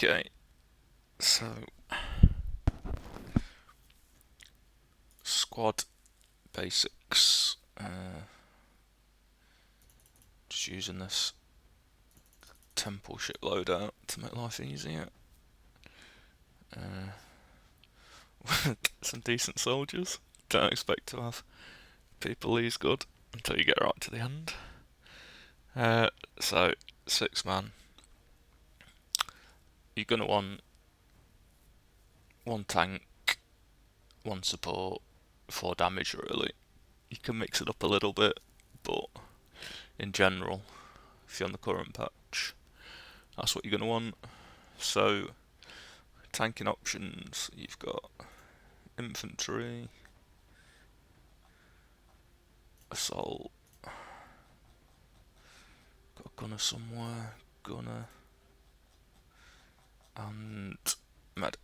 Okay, so squad basics. Just using this temple ship loadout to make life easier. Some decent soldiers. Don't expect to have people these good until you get right to the end. So 6 man. You're gonna want one tank, one support, 4 damage really. You can mix it up a little bit, but in general, if you're on the current patch, that's what you're gonna want. So tanking options, you've got infantry, assault, got a gunner somewhere, gunner, and medic.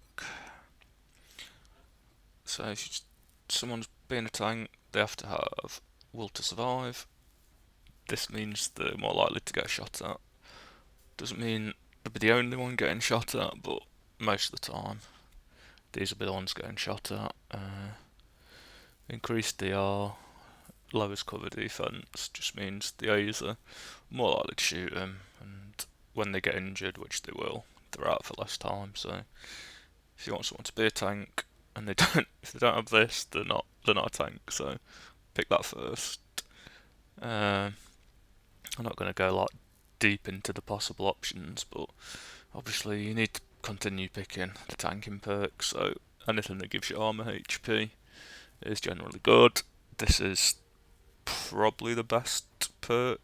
So if someone's being a tank, they have to have will to survive. This means they're more likely to get shot at. Doesn't mean they'll be the only one getting shot at, but most of the time, these will be the ones getting shot at. Increased DR, lowers cover defense, just means the A's are more likely to shoot them, and when they get injured, which they will, they're out for less time. So if you want someone to be a tank, and if they don't have this, they're not a tank. So pick that first. I'm not going to go like deep into the possible options, but obviously you need to continue picking the tanking perks. So anything that gives you armor HP is generally good. This is probably the best perk.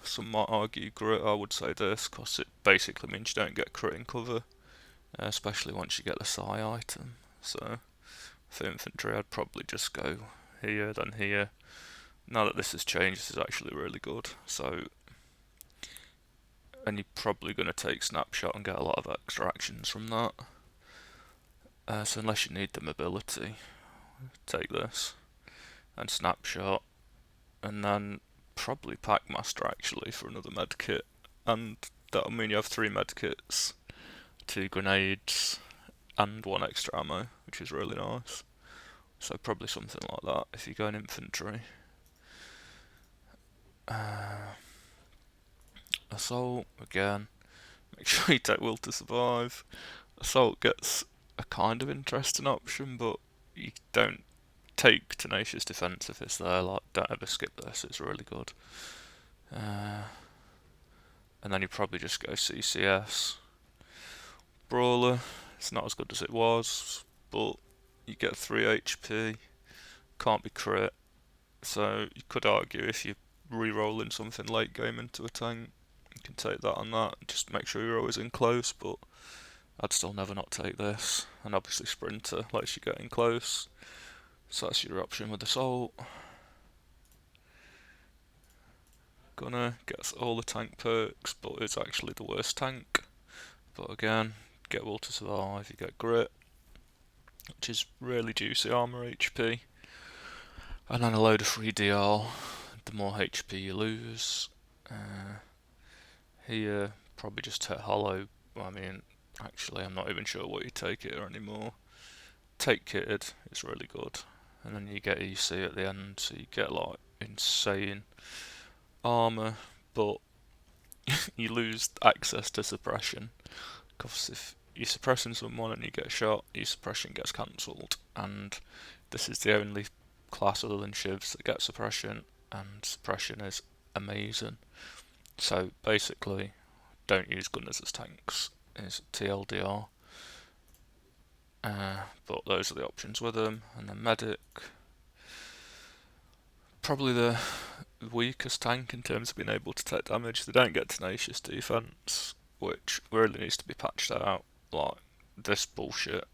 Some might argue grit. I would say this because it basically means you don't get crit in cover, especially once you get the psi item. So for infantry, I'd probably just go here, then here. Now that this has changed, this is actually really good. So, and you're probably going to take snapshot and get a lot of extra actions from that. So unless you need the mobility, take this and snapshot, and then probably Packmaster actually for another medkit, and that'll mean you have 3 medkits, 2 grenades, and 1 extra ammo, which is really nice. So probably something like that if you go in infantry. Assault again. Make sure you take will to survive. Assault gets a kind of interesting option, but you don't take tenacious defense if it's there. Like, don't ever skip this; it's really good. And then you probably just go CCS. Brawler, it's not as good as it was, but you get 3 HP. Can't be crit, so you could argue if you're re-rolling something late game into a tank, you can take that on that. Just make sure you're always in close, but I'd still never not take this. And obviously Sprinter lets you get in close, so that's your option with Assault. Gunner gets all the tank perks, but it's actually the worst tank. But again, get will to survive, you get grit, which is really juicy armor HP, and then a load of free DR. The more HP you lose. Here, probably just hit hollow. I mean, actually, I'm not even sure what you take it anymore. Take kitted is really good, and then you get EC at the end, so you get like insane armor, but you lose access to suppression. Because if you're suppressing someone and you get shot, your suppression gets cancelled, and this is the only class other than shivs that get suppression, and suppression is amazing. So basically, don't use gunners as tanks, is TLDR. But those are the options with them. And then medic, probably the weakest tank in terms of being able to take damage. They don't get tenacious defense, which really needs to be patched out. Like this bullshit,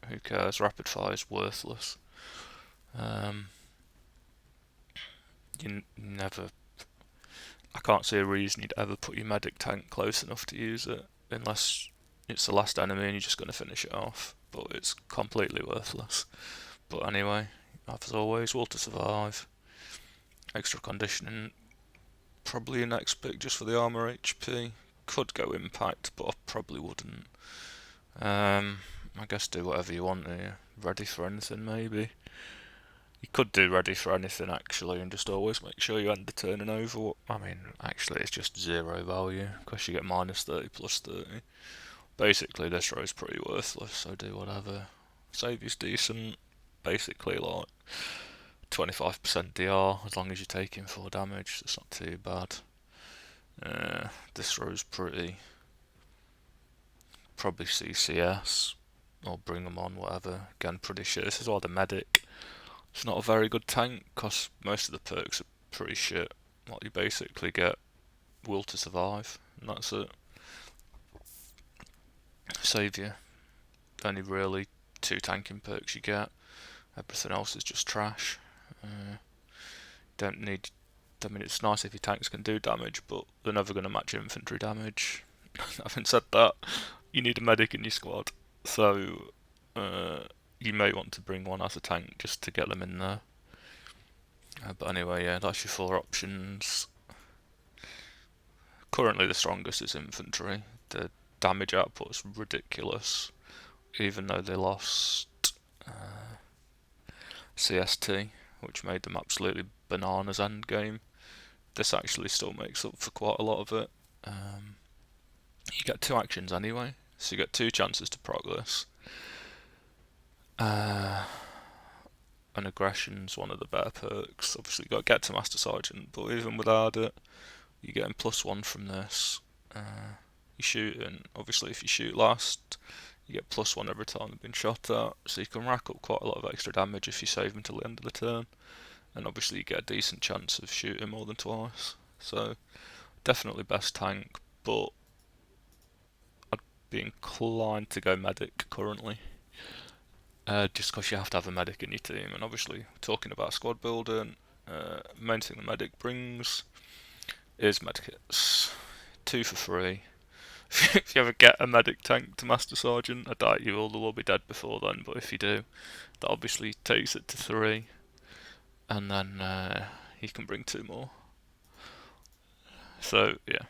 who cares? Rapid fire is worthless. You never. I can't see a reason you'd ever put your medic tank close enough to use it, unless it's the last enemy and you're just going to finish it off. But it's completely worthless. But anyway, as always, will to survive. Extra conditioning, probably your next pick just for the armor HP. could go impact, but I probably wouldn't. I guess do whatever you want here. Ready for anything, maybe. You could do ready for anything actually, and just always make sure you end the turning over. I mean, actually, it's just 0 value because you get minus 30 plus 30. Basically, this row is pretty worthless, so do whatever. Save is decent. Basically, like 25% DR as long as you're taking 4 damage. It's not too bad. This row's pretty. Probably CCS or bring them on, whatever. Again, pretty shit. This is why the medic. It's not a very good tank because most of the perks are pretty shit. Like you basically get will to survive, and that's it. Saviour, only really 2 tanking perks you get. Everything else is just trash. Don't need. I mean, it's nice if your tanks can do damage, but they're never going to match infantry damage. Having said that, you need a medic in your squad, so you may want to bring one as a tank just to get them in there. But anyway, yeah, that's your 4 options. Currently, the strongest is infantry. The damage output is ridiculous, even though they lost CST, which made them absolutely bananas endgame. This actually still makes up for quite a lot of it. You get 2 actions anyway, so you get 2 chances to proc this. And aggression's one of the better perks. Obviously, you got to get to Master Sergeant, but even without it, you're getting +1 from this. You shooting. Obviously, if you shoot last, you get +1 every time they've been shot at, so you can rack up quite a lot of extra damage if you save them until the end of the turn. And obviously, you get a decent chance of shooting more than twice. So, definitely best tank, but I'd be inclined to go medic currently. Just because you have to have a medic in your team, and obviously, talking about squad building, main thing the medic brings is medkits. 2 for free. If you ever get a medic tank to Master Sergeant, I doubt you will be dead before then, but if you do, that obviously takes it to 3, and then you can bring 2 more. So, yeah.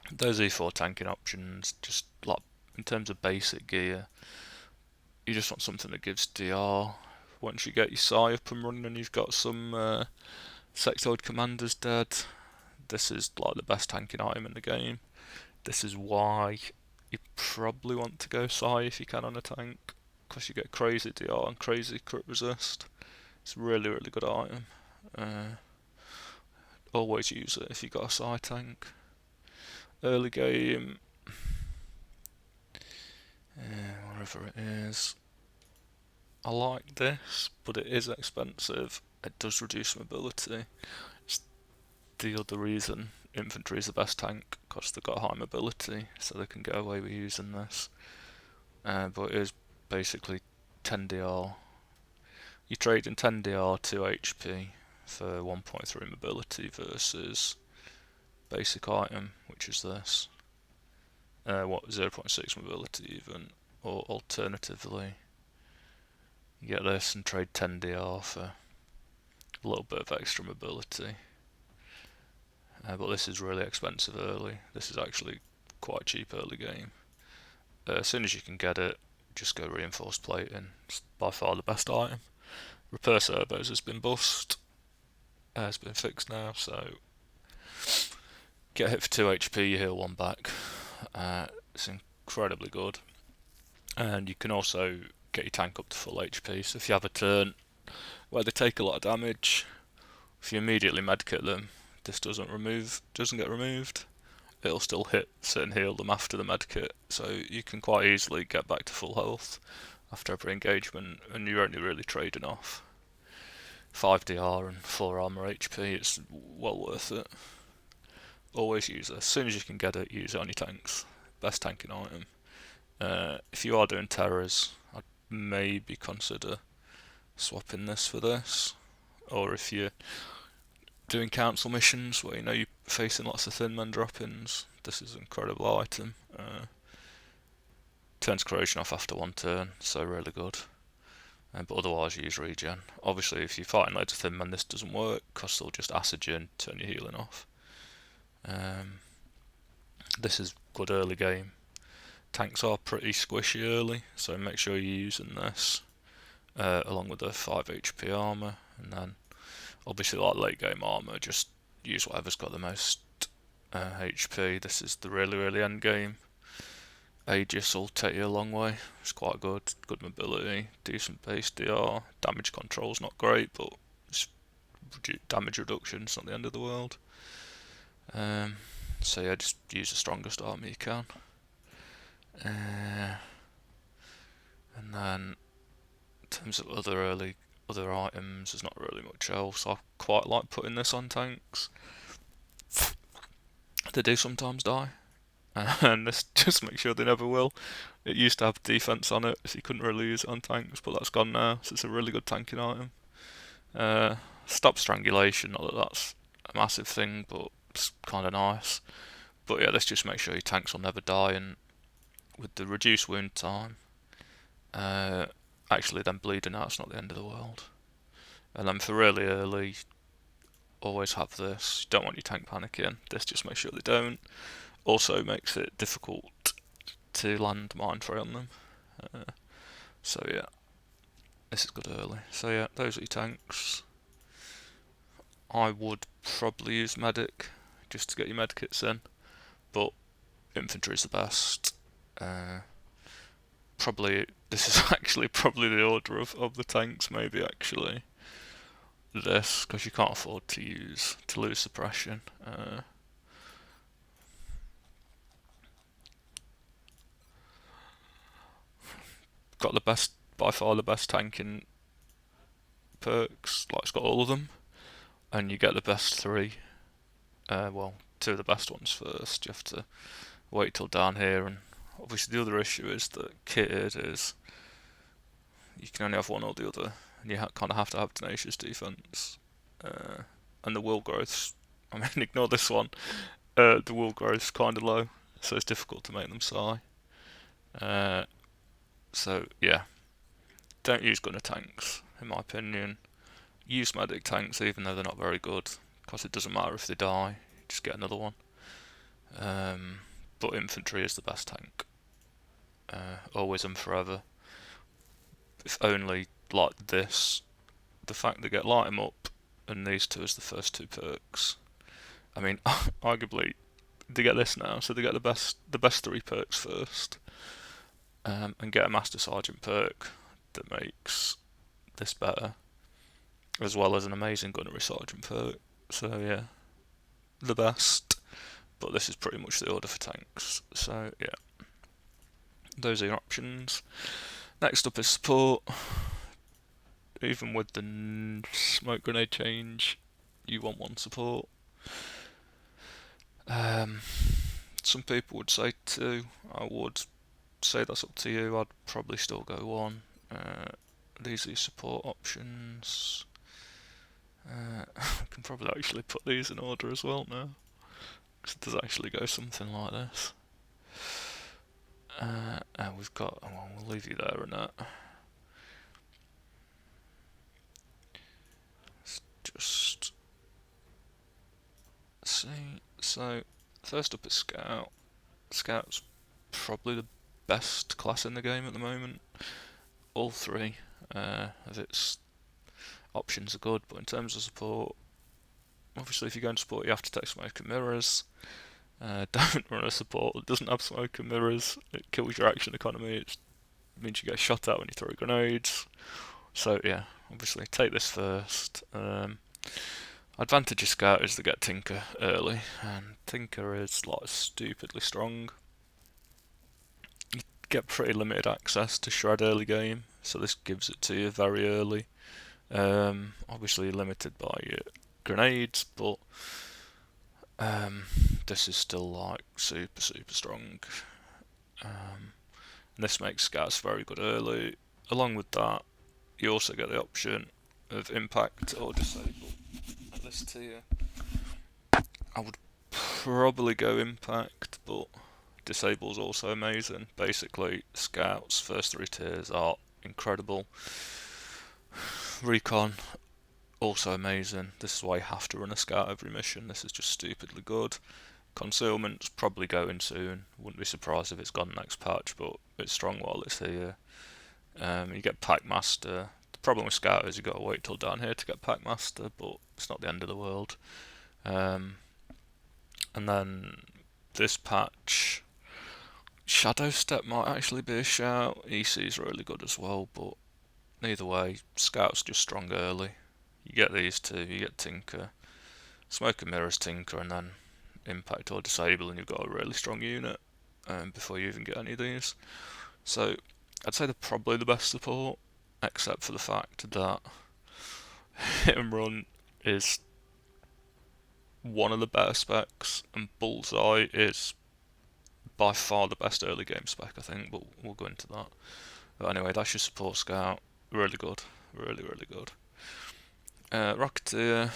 Those E4 tanking options, just like in terms of basic gear, you just want something that gives DR. Once you get your Psy up and running and you've got some sectoid commanders dead, this is like the best tanking item in the game. This is why you probably want to go Psy if you can on a tank, because you get crazy DR and crazy crit resist. It's a really, really good item. Always use it if you got a Psy tank. Early game, wherever it is. I like this, but it is expensive. It does reduce mobility. It's the other reason infantry is the best tank, because they've got high mobility, so they can get away with using this. But it is basically 10 DR. You trade in 10 DR 2 HP for 1.3 mobility versus basic item, which is this. 0.6 mobility even, or alternatively, you get this and trade 10 DR for a little bit of extra mobility. But this is really expensive early. This is actually quite cheap early game. As soon as you can get it, just go reinforced plating. It's by far the best item. Repair servos has been bust. It's been fixed now, so get hit for 2 HP, you heal 1 back. It's incredibly good. And you can also get your tank up to full HP, so if you have a turn where they take a lot of damage, if you immediately medkit them, this doesn't get removed. It'll still hit and heal them after the medkit, so you can quite easily get back to full health after every engagement, and you're only really trading off 5 DR and 4 armor HP. It's well worth it. Always use it. As soon as you can get it, use it on your tanks. Best tanking item. If you are doing terrors, I'd maybe consider swapping this for this. Or if you're doing council missions where you know you're facing lots of thin men drop-ins, this is an incredible item. Turns corrosion off after 1 turn, so really good. But otherwise use regen. Obviously if you're fighting loads of thin men this doesn't work, because they'll just acid you and turn your healing off. This is good early game. Tanks are pretty squishy early, so make sure you're using this along with the 5 HP armour, and then obviously like late game armour, just use whatever's got the most HP. This is the really end game. Aegis will take you a long way. It's quite good mobility, decent base DR. Damage control's not great, but it's damage reduction's not the end of the world. So yeah, just use the strongest army you can. And then in terms of other items, there's not really much else. I quite like putting this on tanks. They do sometimes die, and this just makes sure they never will. It used to have defense on it, so you couldn't really use it on tanks, but that's gone now, so it's a really good tanking item. Stop strangulation, not that that's a massive thing, but it's kind of nice. But yeah, let's just make sure your tanks will never die, and with the reduced wound time, actually then bleeding out's not the end of the world. And then for really early, always have this. You don't want your tank panicking. This just makes sure they don't. Also makes it difficult to land Mindfray on them. So yeah, this is good early. So yeah, those are your tanks. I would probably use medic just to get your medkits in, but infantry is the best. Probably this is actually probably the order of the tanks. Maybe actually this, because you can't afford to lose suppression. Got the best, by far the best tanking perks. Like it's got all of them, and you get the best three. Well, two of the best ones first. You have to wait till down here, and obviously the other issue is that kitted is you can only have one or the other, and you kind of have to have tenacious defense. And the will growths, I mean, ignore this one. The will growth's kind of low, so it's difficult to make them psi. So yeah, don't use gunner tanks, in my opinion. Use medic tanks, even though they're not very good, because it doesn't matter if they die, just get another one. But infantry is the best tank, always and forever. If only like this, the fact they get light 'em up, and these two as the first two perks. I mean, arguably they get this now, so they get the best three perks first, and get a Master Sergeant perk that makes this better, as well as an amazing Gunnery Sergeant perk. So yeah, the best. But this is pretty much the order for tanks. So yeah, those are your options. Next up is support. Even with the smoke grenade change, you want one support. Some people would say two. I would say that's up to you. I'd probably still go one. These are your support options. I can probably actually put these in order as well now, because it does actually go something like this. We've got. Well, we'll leave you there and that. Let's just see. So first up is Scout. Scout's probably the best class in the game at the moment. All three of its options are good, but in terms of support, obviously if you're going to support you have to take smoke and mirrors. Don't run a support that doesn't have smoke and mirrors. It kills your action economy. It means you get shot at when you throw grenades. So yeah, obviously take this first. Advantage of Scout is to get Tinker early, and Tinker is like stupidly strong. You get pretty limited access to Shred early game, so this gives it to you very early. Obviously limited by your grenades, but this is still like super strong. This makes Scouts very good early. Along with that, you also get the option of impact or disable. This to you. I would probably go impact, but disable's also amazing. Basically, Scouts first three tiers are incredible. Recon also amazing. This is why you have to run a Scout every mission. This is just stupidly good, Concealment's probably going soon. Wouldn't be surprised if it's gone next patch, but it's strong while it's here. You get Packmaster. The problem with Scout is you've got to wait till down here to get Packmaster, but it's not the end of the world. And then this patch, Shadow Step might actually be a shout. EC is really good as well, but either way, Scout's just strong early. You get these two, you get Tinker, Smoke and Mirrors, Tinker, and then Impact or Disable, and you've got a really strong unit before you even get any of these. So I'd say they're probably the best support, except for the fact that Hit and Run is one of the better specs, and Bullseye is by far the best early game spec, I think, but we'll go into that. But anyway, that's your support Scout. Really good. Really, really good. Rocketeer,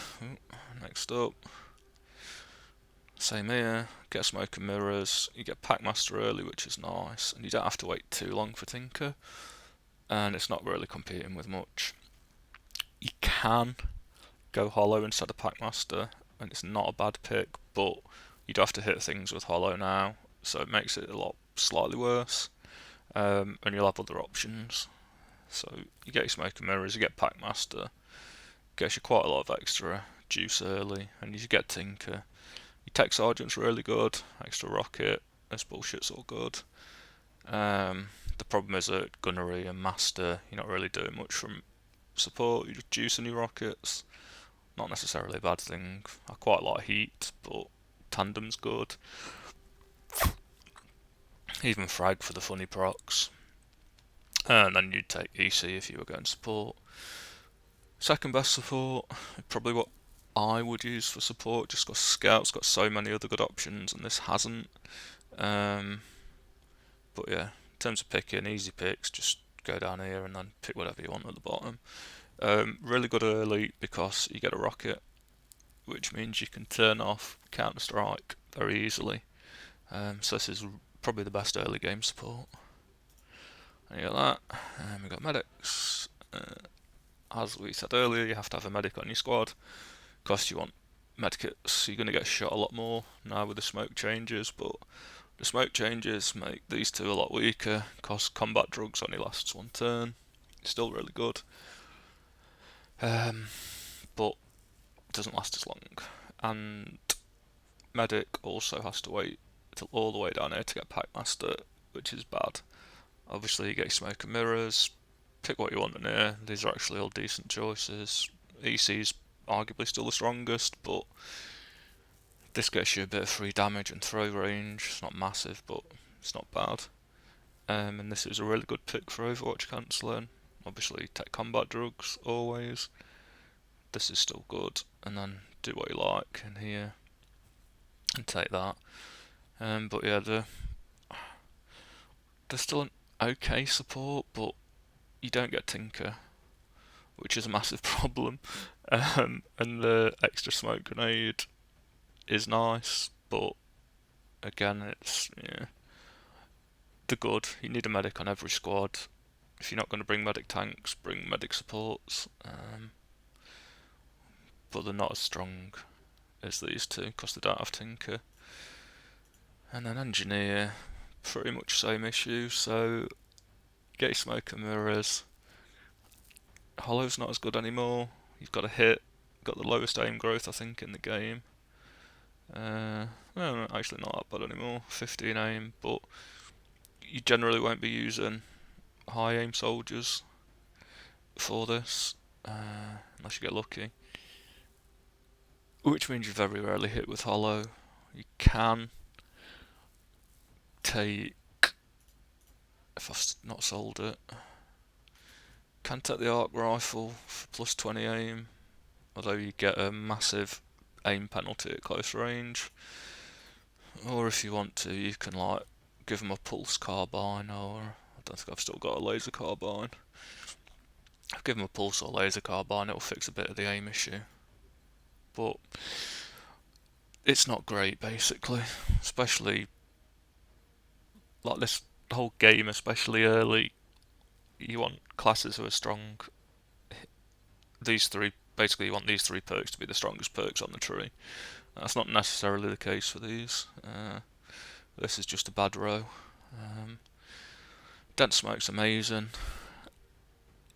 next up. Same here. Get Smoke and Mirrors. You get Packmaster early, which is nice, and you don't have to wait too long for Tinker, and it's not really competing with much. You can go Hollow instead of Packmaster, and it's not a bad pick, but you'd have to hit things with Hollow now, so it makes it a lot slightly worse, and you'll have other options. So you get your Smoke and Mirrors, you get Packmaster, gets you quite a lot of extra juice early, and you get Tinker. Your Tech Sergeant's really good, extra rocket, this bullshit's all good. The problem is that Gunnery and Master, you're not really doing much from support, you're just juicing your rockets. Not necessarily a bad thing. I quite like Heat, but Tandem's good. Even Frag for the funny procs. And then you'd take EC if you were going support. Second best support, probably what I would use for support, just because Scout's got so many other good options and this hasn't. But yeah, in terms of picking, easy picks, just go down here and then pick whatever you want at the bottom. Really good early because you get a rocket, which means you can turn off Counter Strike very easily. So this is probably the best early game support. And you got that. And we got medics. As we said earlier, you have to have a medic on your squad because you want medkits. You're going to get shot a lot more now with the smoke changes, but the smoke changes make these two a lot weaker because combat drugs only lasts one turn. It's still really good, but it doesn't last as long. And medic also has to wait till all the way down here to get Packmaster, which is bad. Obviously, you get Smoke and Mirrors. Pick what you want in here. These are actually all decent choices. EC's arguably still the strongest, but this gets you a bit of free damage and throw range. It's not massive, but it's not bad. And this is a really good pick for Overwatch cancelling. Obviously, take combat drugs always. This is still good, and then do what you like in here and take that. But yeah, they're still an okay support, but you don't get Tinker, which is a massive problem. And the extra smoke grenade is nice, but again, it's they're good. You need a medic on every squad. If you're not going to bring medic tanks, bring medic supports. But they're not as strong as these two because they don't have Tinker. And then Engineer, pretty much same issue. So get your Smoke and Mirrors. Hollow's not as good anymore. You've got a hit. Got the lowest aim growth I think in the game. No, actually not that bad anymore. 15 aim, but you generally won't be using high aim soldiers for this unless you get lucky. Which means you very rarely hit with Hollow. You can take, if I've not sold it, can take the arc rifle for plus 20 aim, although you get a massive aim penalty at close range. Or if you want to, you can like give them a pulse carbine, or I don't think I've still got a laser carbine. I'll give them a pulse or laser carbine, it'll fix a bit of the aim issue. But it's not great basically, especially like this whole game, especially early. You want classes who are strong. These three, basically you want these three perks to be the strongest perks on the tree. That's not necessarily the case for these. This is just a bad row. Dense Smoke's amazing.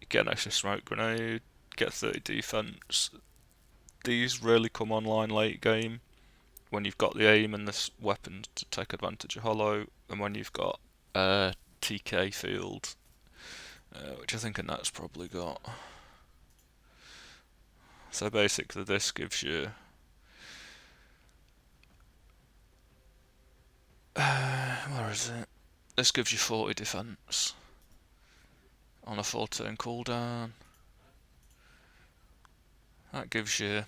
You get an extra smoke grenade, get 30 defense. These really come online late game when you've got the aim and the weapons to take advantage of Hollow, and when you've got TK field, which I think a net's probably got. So basically this gives you where is it? This gives you 40 defense on a 4-turn cooldown. That gives you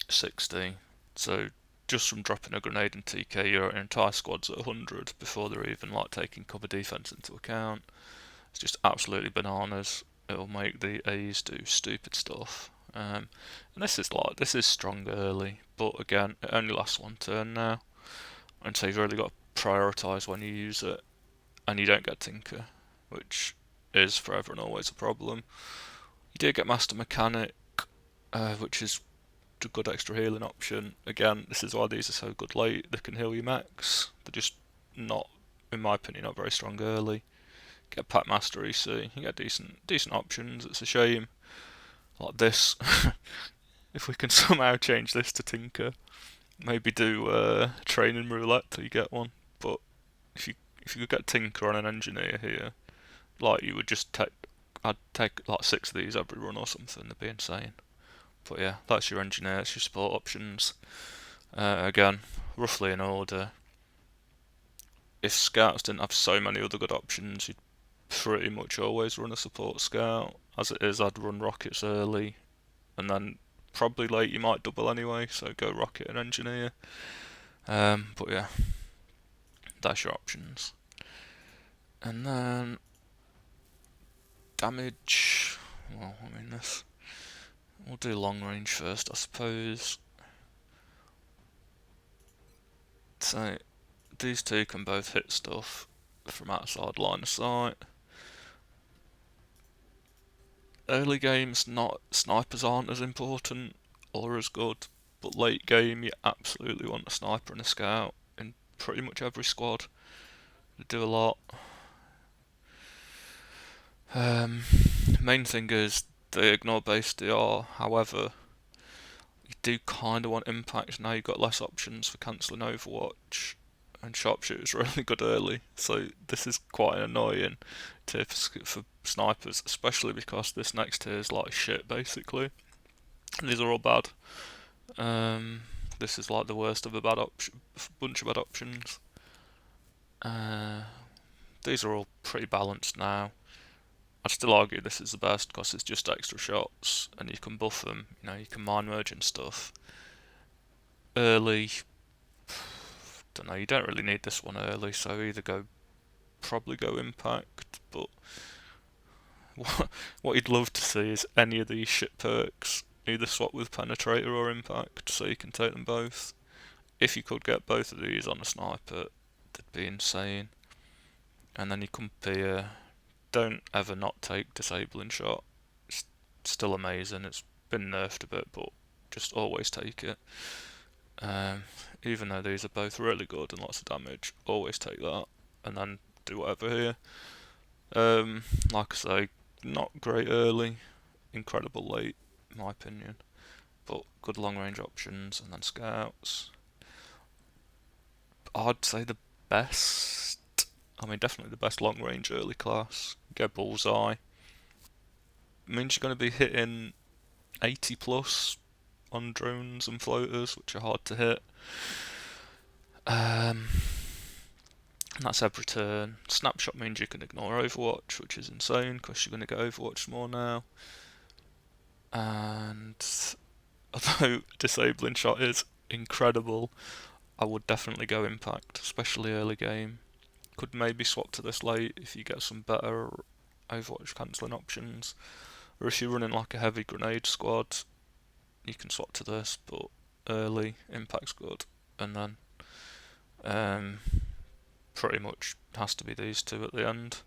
60. So just from dropping a grenade and TK, your entire squad's at 100 before they're even like taking cover defense into account. It's just absolutely bananas. It'll make the A's do stupid stuff. And this is strong early, but again, it only lasts 1 turn now, and so you've really got to prioritise when you use it, and you don't get Tinker, which is forever and always a problem. You do get Master Mechanic, which is a good extra healing option. Again, this is why these are so good late. They can heal you max. They're just not, in my opinion, not very strong early. Get Pack Master EC. You get decent options. It's a shame like this. If we can somehow change this to Tinker, maybe do training roulette till you get one. But if you could get Tinker on an engineer here, like you would just I'd take like 6 of these every run or something. They'd be insane. But yeah, that's your engineer. That's your support options. Again, roughly in order. If scouts didn't have so many other good options, you'd pretty much always run a support scout. As it is, I'd run rockets early, and then probably late you might double anyway, so go rocket and engineer. But yeah, that's your options. And then damage. Well, I mean this. We'll do long range first, I suppose. So these two can both hit stuff from outside line of sight. Early games, not snipers aren't as important or as good, but late game you absolutely want a sniper and a scout in pretty much every squad. They do a lot. Main thing is they ignore base DR. However, you do kind of want impact now. You've got less options for cancelling Overwatch, and sharpshooter's really good early. So this is quite an annoying tier for snipers, especially because this next tier is like shit basically. These are all bad. This is like the worst of a bunch of bad options. These are all pretty balanced now. I'd still argue this is the best because it's just extra shots and you can buff them. You know, you can mind merge and stuff. Early, don't know. You don't really need this one early, so either probably go impact. But what you'd love to see is any of these shit perks either swap with penetrator or impact, so you can take them both. If you could get both of these on a sniper, that'd be insane. And then you compare. Don't ever not take disabling shot. It's still amazing. It's been nerfed a bit, but just always take it. Even though these are both really good and lots of damage, always take that and then do whatever here. Like I say, not great early, incredible late, in my opinion, but good long range options. And then scouts, I'd say the best. I mean, definitely the best long range early class. Get bullseye. Means you're going to be hitting 80 plus on drones and floaters, which are hard to hit. And that's every turn. Snapshot means you can ignore Overwatch, which is insane because you're going to get Overwatch more now. And although disabling shot is incredible, I would definitely go impact, especially early game. Could maybe swap to this late if you get some better Overwatch cancelling options, or if you're running like a heavy grenade squad, you can swap to this. But early impact's good, and then pretty much has to be these two at the end.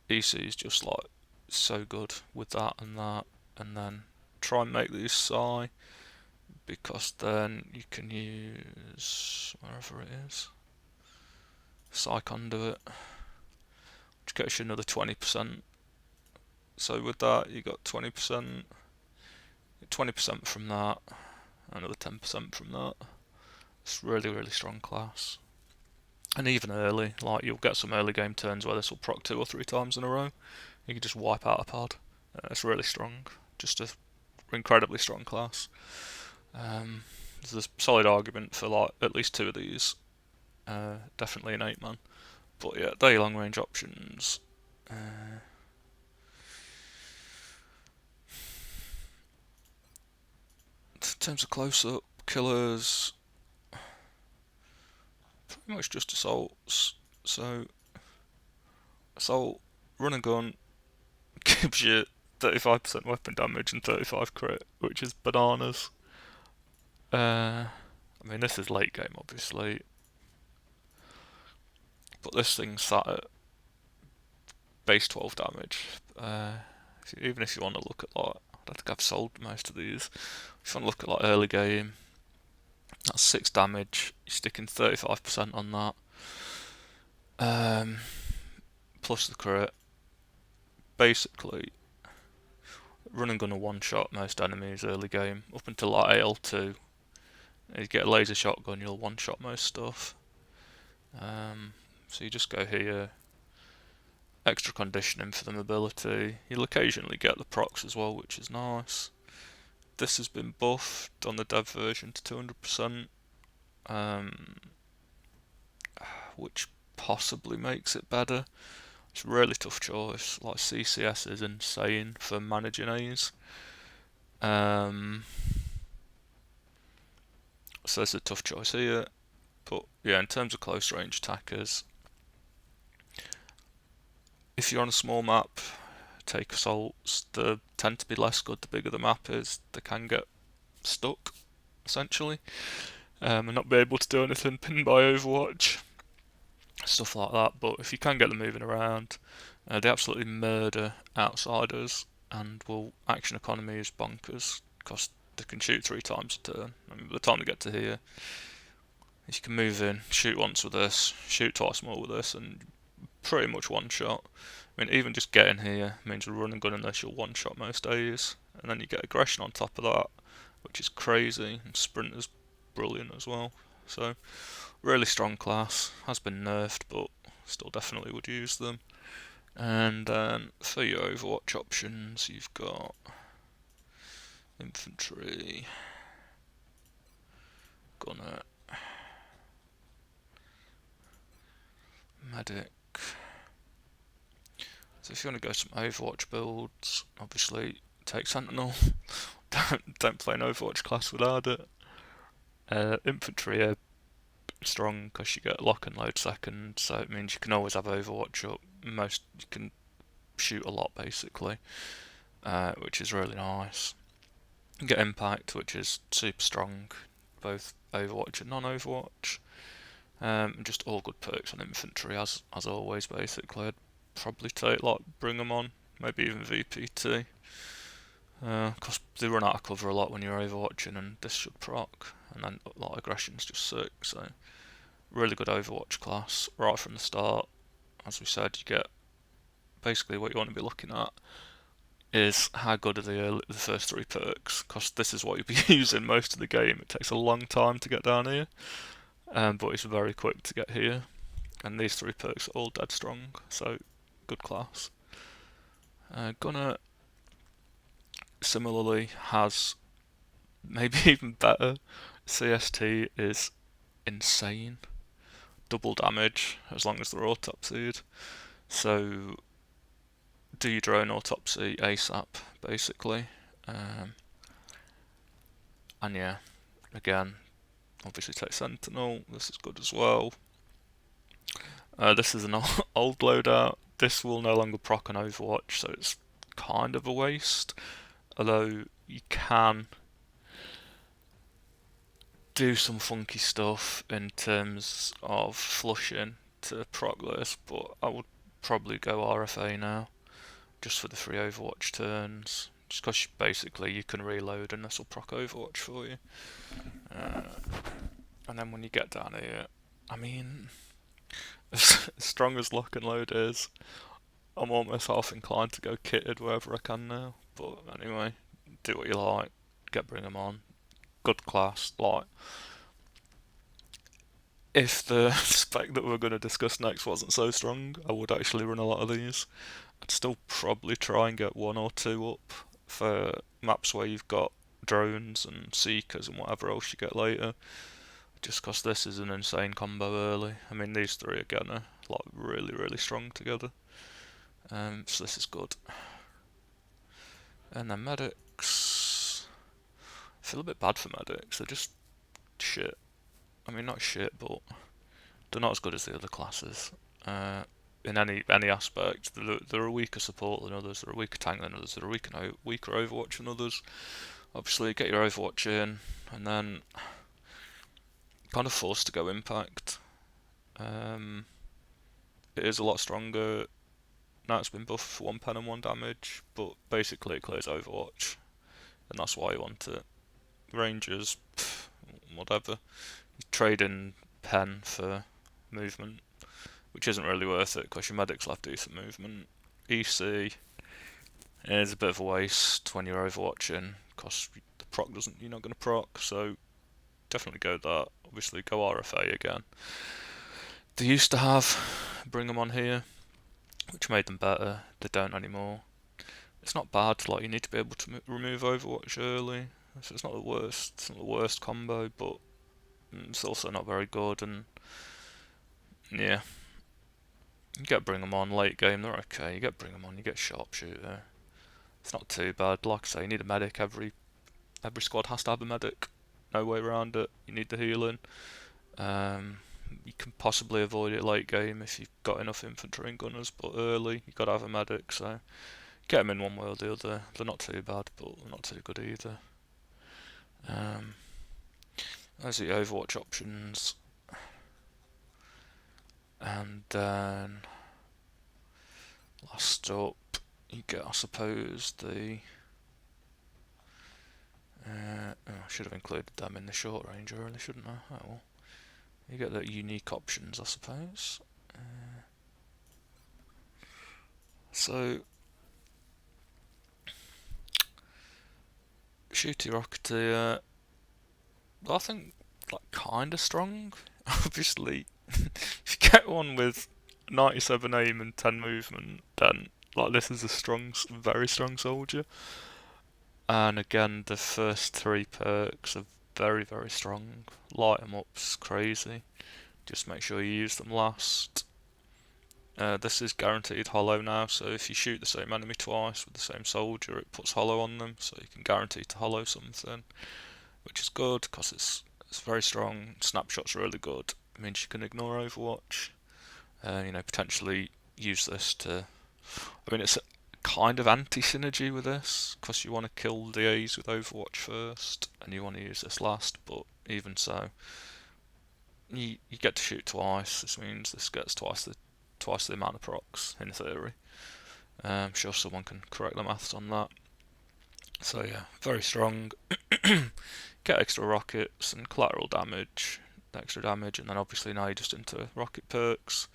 EC is just like so good with that, and then try and make these Psy. because then you can use wherever it is, Psy Conduit, which gets you another 20%. So with that, you got 20%, 20% from that, another 10% from that. It's really, really strong class. And even early, like you'll get some early game turns where this will proc 2 or 3 times in a row. You can just wipe out a pod. It's really strong. Just a incredibly strong class. There's a solid argument for like at least 2 of these. Definitely an 8-man. But yeah, they're your long range options. In terms of close up killers, pretty much just assaults. So assault, run and gun gives you 35% weapon damage and 35 crit, which is bananas. I mean, this is late game, obviously, but this thing's sat at base 12 damage. Even if you want to look at like, I don't think I've sold most of these. If you want to look at like early game, that's 6 damage. You're sticking 35% on that. Plus the crit. Basically, run and gun a one shot most enemies early game up until like AL2. You get a laser shotgun, you'll one shot most stuff. So you just go here, extra conditioning for the mobility. You'll occasionally get the procs as well, which is nice. This has been buffed on the dev version to 200%, which possibly makes it better. It's a really tough choice. Like CCS is insane for managing A's. So it's a tough choice here. But yeah, in terms of close range attackers, if you're on a small map, take assaults. They tend to be less good the bigger the map is. They can get stuck, essentially, and not be able to do anything pinned by Overwatch, stuff like that. But if you can get them moving around, they absolutely murder outsiders and will action economy is bonkers because they can shoot 3 times a turn. I mean, by the time they get to here, if you can move in, shoot once with this, shoot twice more with this, and pretty much one shot. I mean, even just getting here means we're running gun unless you'll one shot most days, and then you get aggression on top of that, which is crazy, and sprint is brilliant as well. So, really strong class, has been nerfed, but still definitely would use them. And then for your Overwatch options, you've got infantry, gunner, medic. So if you want to go some Overwatch builds, obviously take Sentinel. don't play an Overwatch class without it. Infantry are strong because you get lock and load second, so it means you can always have Overwatch up. You can shoot a lot basically, which is really nice. You get impact, which is super strong, both Overwatch and non-Overwatch. Just all good perks on infantry as always basically. I'd probably take like bring them on, maybe even VPT. Because they run out of cover a lot when you're overwatching, and this should proc, and then a lot of aggression's just sick. So really good Overwatch class right from the start. As we said, you get basically what you want to be looking at is how good are the first 3 perks, because this is what you'll be using most of the game. It takes a long time to get down here, but it's very quick to get here. And these 3 perks are all dead strong, so good class. Gunner similarly has maybe even better. CST is insane. Double damage as long as they're autopsied. So do your drone autopsy ASAP, basically. And yeah, again, obviously take Sentinel. This is good as well. This is an old loadout. This will no longer proc on Overwatch, so it's kind of a waste. Although you can do some funky stuff in terms of flushing to proc this, but I would probably go RFA now, just for the free Overwatch turns. just because basically you can reload and this will proc Overwatch for you. And then when you get down here, I mean, as strong as lock and load is, I'm almost half inclined to go kitted wherever I can now. But anyway, do what you like, bring them on. Good class, like, if the spec that we're going to discuss next wasn't so strong, I would actually run a lot of these. I'd still probably try and get one or two up for maps where you've got drones and seekers and whatever else you get later. Just because this is an insane combo early. I mean, these three again are like really, really strong together. So this is good. And then medics. I feel a bit bad for medics. They're just shit. I mean, not shit, but they're not as good as the other classes. In any aspect, they're a weaker support than others. They're a weaker tank than others. They're a weaker Overwatch than others. Obviously, get your Overwatch in, and then kind of forced to go impact. It is a lot stronger. Now it's been buffed for 1 pen and 1 damage, but basically it clears Overwatch, and that's why you want it. Rangers, whatever. You trade in pen for movement, which isn't really worth it because your medics will have decent movement. EC is a bit of a waste when you're Overwatching because the proc doesn't. You're not going to proc, so definitely go that. Obviously, go RFA again. They used to have bring them on here, which made them better. They don't anymore. It's not bad. Like, you need to be able to remove Overwatch early, so it's not the worst. It's not the worst combo, but it's also not very good. And yeah, you get bring them on late game. They're okay. You get bring them on. You get sharpshooter. It's not too bad. Like I say, you need a medic. Every squad has to have a medic. No way around it. You need the healing. You can possibly avoid it late game if you've got enough infantry and gunners, but early you've got to have a medic, so get them in one way or the other. They're not too bad, but they're not too good either. Those are the Overwatch options. And then last up, you get, I suppose, the... I should have included them in the short range early, shouldn't I? Oh well. You get the unique options, I suppose. So, Shooty Rocketeer, I think, like, kind of strong. Obviously, if you get one with 97 aim and 10 movement, then like this is a strong, very strong soldier. And again, the first 3 perks are very, very strong. Light 'em up's crazy. Just make sure you use them last. This is guaranteed hollow now, so if you shoot the same enemy twice with the same soldier, it puts hollow on them, so you can guarantee to hollow something, which is good because it's very strong. Snapshot's really good. It means you can ignore Overwatch. Potentially use this to. I mean, it's a kind of anti-synergy with this because you want to kill DAs with Overwatch first, and you want to use this last. But even so, you get to shoot twice. This means this gets twice the amount of procs in theory. I'm sure someone can correct the maths on that. So yeah, very strong. Get extra rockets and collateral damage, extra damage, and then obviously now you're just into rocket perks.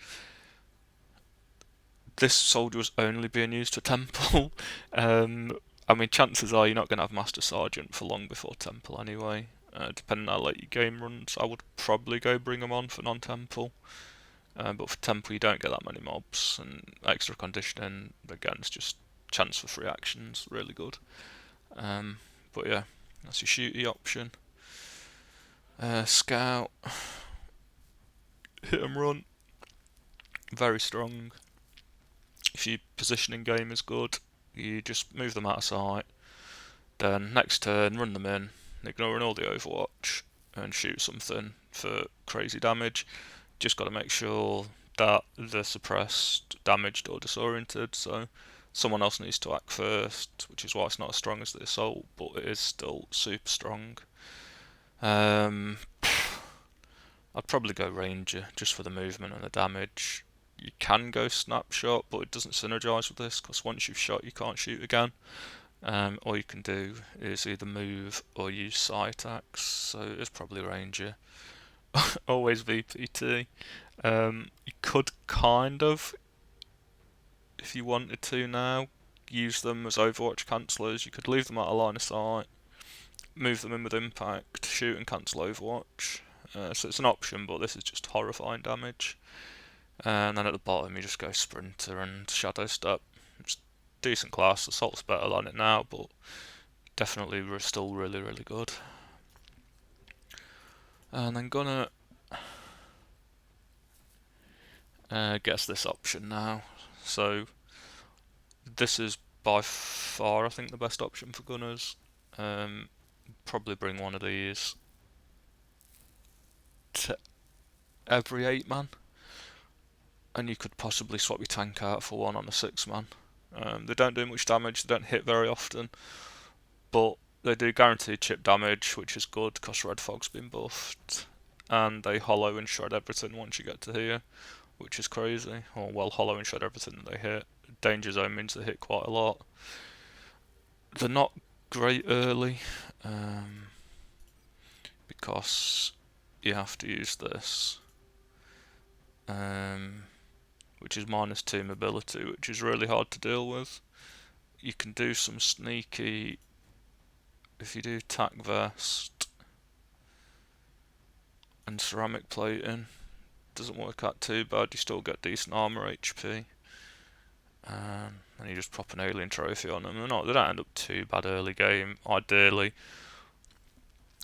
This soldier was only being used for Temple. I mean, chances are you're not going to have Master Sergeant for long before Temple anyway. Depending on how late your game runs, I would probably go bring him on for non-Temple. But for Temple, you don't get that many mobs, and extra conditioning, again, it's just chance for free actions, really good. But yeah, that's your shooty option. Scout, hit and run, very strong. If your positioning game is good, you just move them out of sight. Then next turn, run them in, ignoring all the Overwatch, and shoot something for crazy damage. Just got to make sure that they're suppressed, damaged, or disoriented. So someone else needs to act first, which is why it's not as strong as the assault, but it is still super strong. I'd probably go Ranger just for the movement and the damage. You can go Snapshot, but it doesn't synergize with this because once you've shot, you can't shoot again. All you can do is either move or use side attacks, so it's probably Ranger. Always VPT. You could kind of, if you wanted to now, use them as Overwatch cancellers. You could leave them out of line of sight, move them in with impact, shoot and cancel Overwatch. So it's an option, but this is just horrifying damage. And then at the bottom you just go Sprinter and Shadow Step. It's decent class. Assault's better on it now, but definitely we're still really, really good. And I'm gonna guess this option now. So this is by far, I think, the best option for gunners. Probably bring one of these to every 8-man, and you could possibly swap your tank out for one on a 6-man. They don't do much damage, they don't hit very often, but they do guaranteed chip damage, which is good because Red Fog's been buffed, and they hollow and shred everything once you get to here, which is crazy. Or, well, hollow and shred everything that they hit. Danger zone means they hit quite a lot. They're not great early, because you have to use this, which is -2 mobility, which is really hard to deal with. You can do some sneaky, if you do tack vest and ceramic plating, doesn't work out too bad, you still get decent armor HP. And you just pop an alien trophy on them. They don't end up too bad early game. Ideally,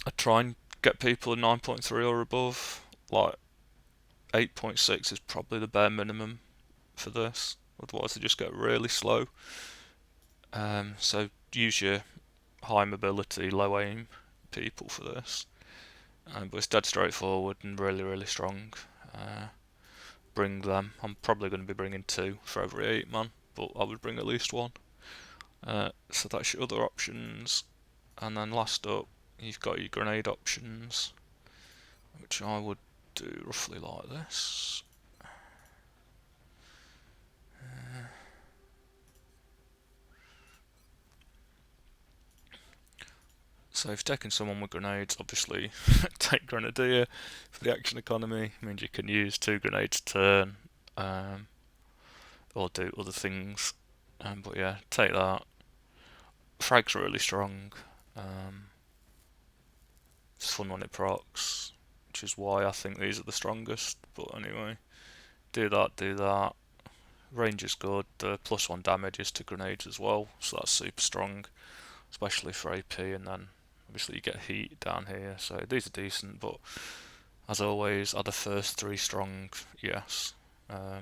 I try and get people in 9.3 or above. Like 8.6 is probably the bare minimum for this. Otherwise, they just get really slow. So use your high mobility, low aim people for this. But it's dead straightforward and really, really strong. Bring them. I'm probably going to be bringing 2 for every 8-man, but I would bring at least 1. So that's your other options. And then last up, you've got your grenade options, which I would do roughly like this. So if taking someone with grenades, obviously take Grenadier for the action economy. Means you can use 2 grenades a turn, or do other things. But yeah, take that. Frag's really strong. It's fun when it procs, which is why I think these are the strongest. But anyway, do that. Range is good. The +1 damage is to grenades as well, so that's super strong, especially for AP. And then obviously you get heat down here, so these are decent. But as always, are the first 3 strong? Yes. I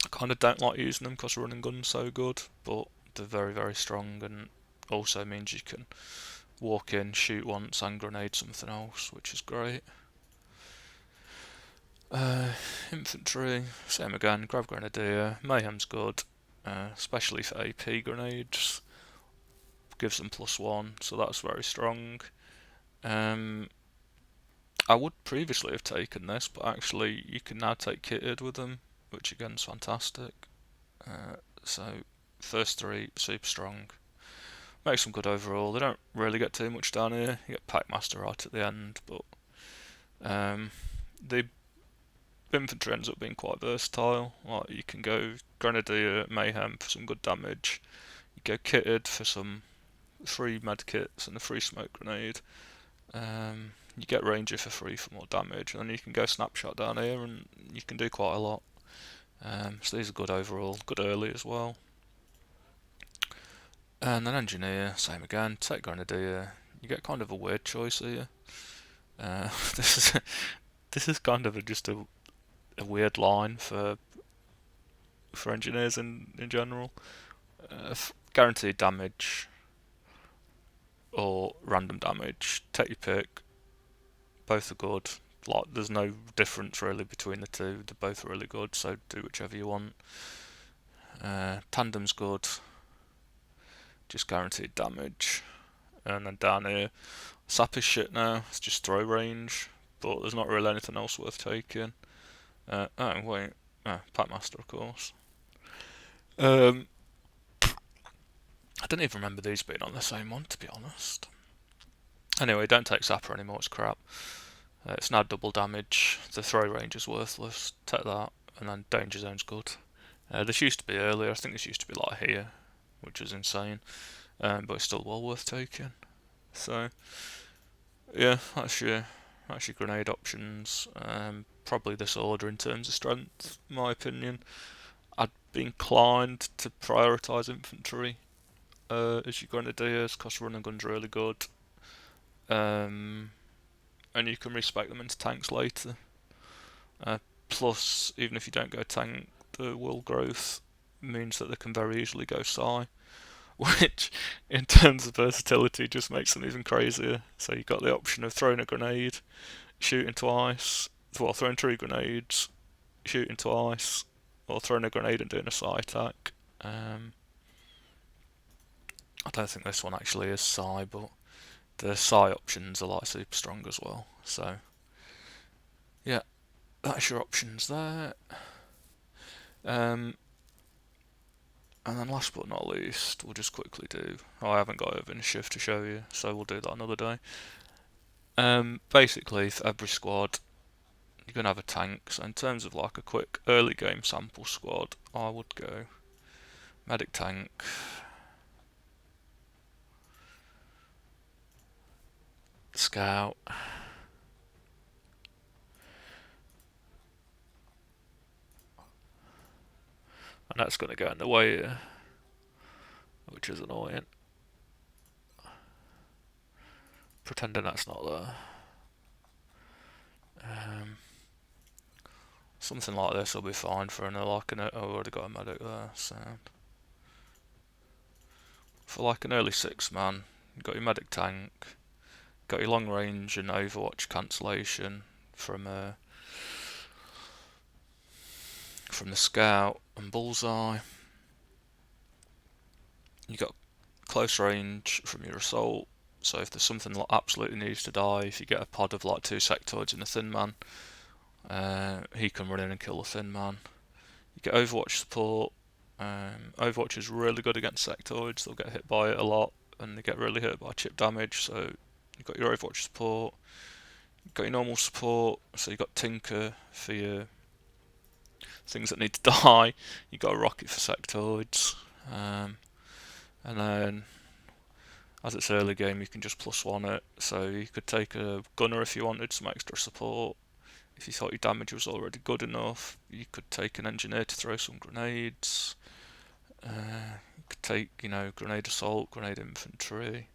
kind of don't like using them because running gun's so good, but they're very, very strong, and also means you can walk in, shoot once, and grenade something else, which is great. Infantry, same again, grab Grenadier. Mayhem's good, especially for AP grenades. Gives them +1, so that's very strong. I would previously have taken this, but actually you can now take kitted with them, which again is fantastic. So first 3 super strong. Makes them good overall. They don't really get too much down here. You get Packmaster right at the end, but the infantry ends up being quite versatile. Like you can go Grenadier, Mayhem for some good damage. You go kitted for some free medkits and a free smoke grenade. You get Ranger for free for more damage, and then you can go Snapshot down here, and you can do quite a lot. So these are good overall, good early as well. And then Engineer, same again. Take Grenadier. You get kind of a weird choice here. This is kind of just a weird line for engineers in general. Guaranteed damage or random damage. Take your pick. Both are good. Like there's no difference really between the 2. They're both really good, so do whichever you want. Tandem's good. Just guaranteed damage. And then down here, Sap is shit now. It's just throw range, but there's not really anything else worth taking. Oh wait, Packmaster of course. I don't even remember these being on the same one, to be honest. Anyway, don't take Sapper anymore, it's crap. It's now double damage. The throw range is worthless. Take that, and then Danger Zone's good. This used to be earlier. I think this used to be like here, which was insane. But it's still well worth taking. So yeah, that's your grenade options. Probably this order in terms of strength, in my opinion. I'd be inclined to prioritise infantry as your grenadiers, because run and gun's really good. And you can respec them into tanks later. Plus, even if you don't go tank, the world growth means that they can very easily go psi, which, in terms of versatility, just makes them even crazier. So you've got the option of throwing a grenade, shooting twice, well, throwing 3 grenades, shooting twice, or throwing a grenade and doing a psi attack. I don't think this one actually is psi, but the psi options are like super strong as well. So yeah, that's your options there. And then last but not least, we'll just quickly do. Oh, I haven't got Irving Shift to show you, so we'll do that another day. Basically, for every squad, you're gonna have a tank. So in terms of like a quick early game sample squad, I would go medic tank, scout, and that's gonna go in the way here, which is annoying. Pretending that's not there. Something like this will be fine for like an. Oh, I've already got a medic there. Sound. For like an early 6-man, you've got your medic tank, got your long range and Overwatch cancellation from the scout and bullseye. You got close range from your assault. So if there's something that absolutely needs to die, if you get a pod of like 2 sectoids and a thin man, he can run in and kill the thin man. You get Overwatch support. Overwatch is really good against sectoids. They'll get hit by it a lot, and they get really hurt by chip damage. So you've got your Overwatch support. You've got your normal support. So you've got Tinker for your things that need to die. You've got a Rocket for sectoids. And then, as it's early game, you can just +1 it. So you could take a Gunner if you wanted some extra support. If you thought your damage was already good enough, you could take an Engineer to throw some grenades. You could take, grenade assault, grenade infantry.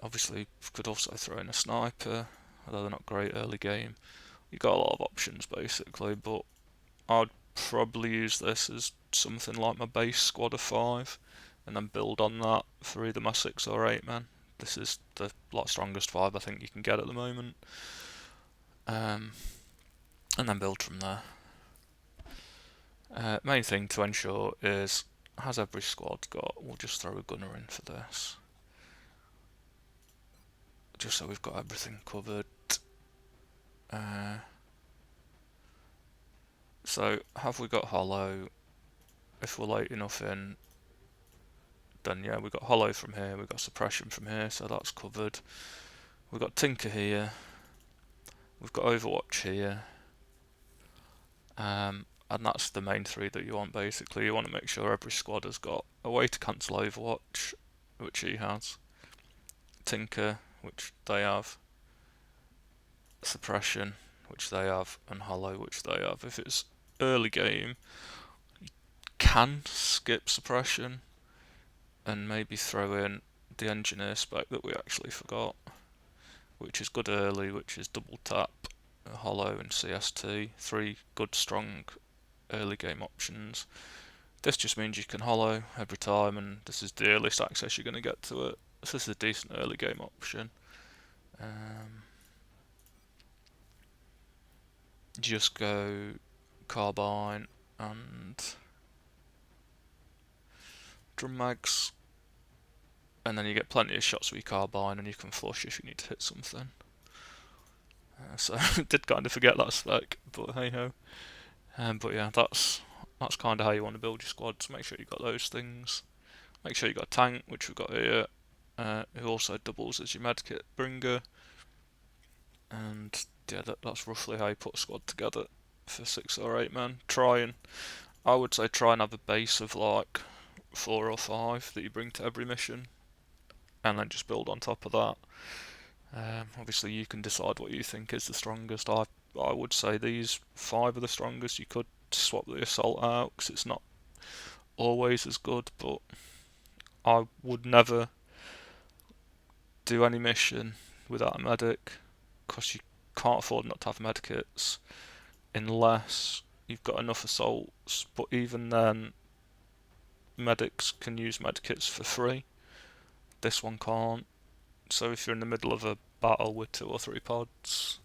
Obviously, you could also throw in a sniper, although they're not great early game. You've got a lot of options basically, but I'd probably use this as something like my base squad of 5, and then build on that for either my 6 or 8 man. This is the strongest 5 I think you can get at the moment. And then build from there. Main thing to ensure is, has every squad got, we'll just throw a gunner in for this. Just so we've got everything covered. So, have we got hollow? If we're late enough in, then yeah, we've got hollow from here, we've got suppression from here, so that's covered. We've got Tinker here, we've got Overwatch here, and that's the main 3 that you want basically. You want to make sure every squad has got a way to cancel Overwatch, which he has, Tinker, which they have, suppression, which they have, and hollow, which they have. If it's early game, you can skip suppression and maybe throw in the engineer spec that we actually forgot, which is good early, which is double tap, hollow and CST, 3 good strong early game options. This just means you can hollow every time, and this is the earliest access you're going to get to it. So this is a decent early game option. Just go carbine and drum mags, and then you get plenty of shots with your carbine, and you can flush if you need to hit something. So did kind of forget that spec, but hey ho. But yeah, that's kind of how you want to build your squads. Make sure you've got those things. Make sure you got a tank, which we've got here, who also doubles as your medkit bringer. And yeah, that's roughly how you put a squad together for 6 or 8 men. I would say try and have a base of like 4 or 5 that you bring to every mission, and then just build on top of that. Obviously, you can decide what you think is the strongest. I would say these 5 are the strongest. You could swap the assault out because it's not always as good, but I would never do any mission without a medic because you can't afford not to have medkits unless you've got enough assaults. But even then, medics can use medkits for free. This one can't. So if you're in the middle of a battle with 2 or 3 pods,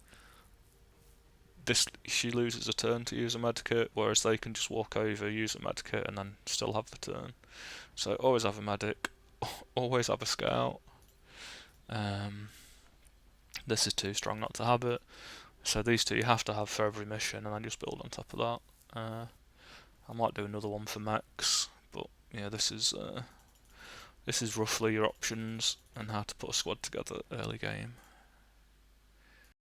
she loses a turn to use a medkit, whereas they can just walk over, use a medkit, and then still have the turn. So always have a medic, always have a scout. This is too strong not to have it. So these 2 you have to have for every mission, and then just build on top of that. I might do another one for mechs, but yeah, this is roughly your options and how to put a squad together early game.